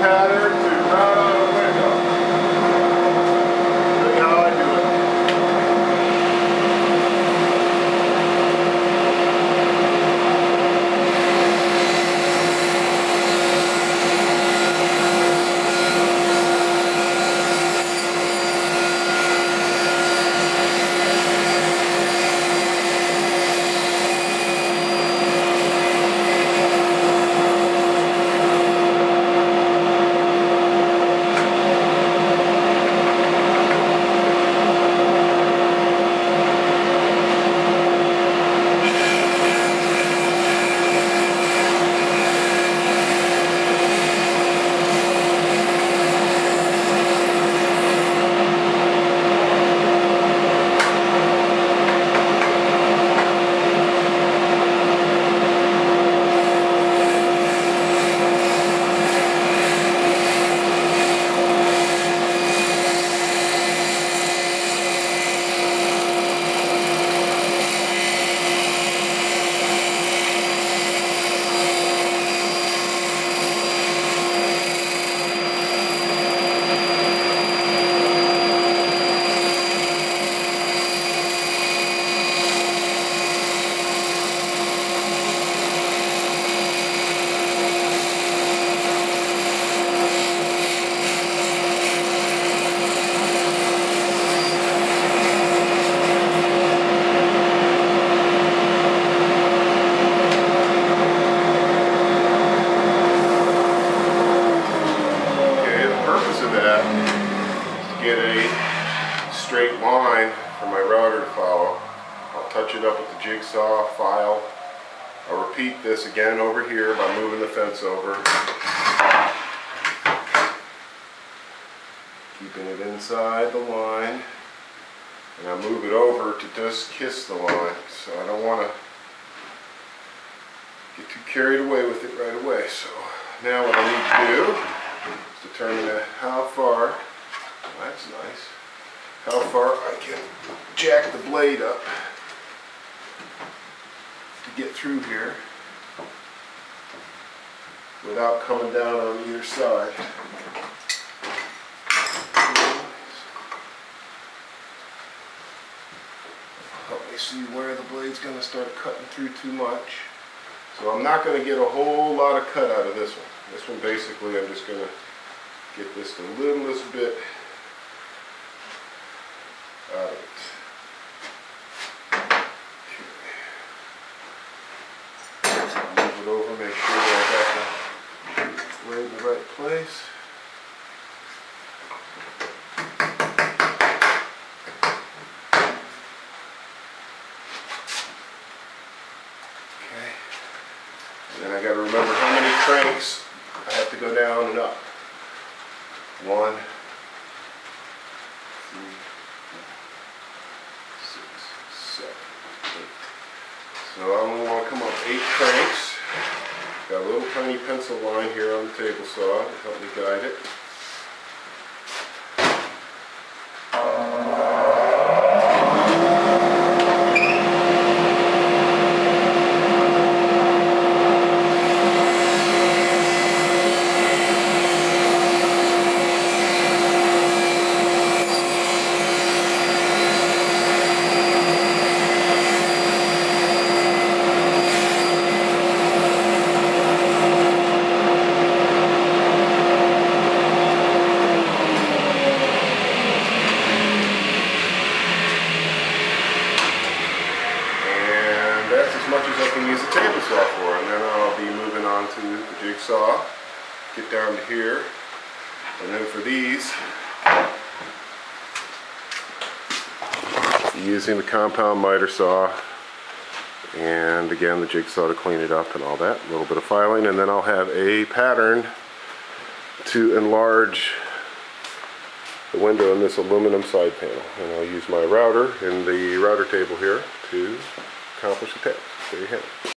pattern to right on the window. Show you how I do it. Get a straight line for my router to follow. I'll touch it up with the jigsaw file. I'll repeat this again over here by moving the fence over, keeping it inside the line, and I move it over to just kiss the line. So I don't want to get too carried away with it right away. So now what I need to do is determine how far. That's nice. How far I can jack the blade up to get through here without coming down on either side. Help me see where the blade's going to start cutting through too much. So I'm not going to get a whole lot of cut out of this one. This one basically I'm just going to get this a little bit out of it. Okay. Move it over, make sure that I got the blade in the right place. Okay. And then I got to remember how many cranks I have to go down and up. 1, 2, 3, 6, 7, 8. So I only want to come up 8 cranks. Got a little tiny pencil line here on the table saw to help me guide it. As much as I can use the Tablesaw for, and then I'll be moving on to the jigsaw, get down to here, and then for these, using the compound miter saw, and again the jigsaw to clean it up and all that, a little bit of filing, and then I'll have a pattern to enlarge the window in this aluminum side panel, and I'll use my router in the router table here to accomplish the task. There you have it.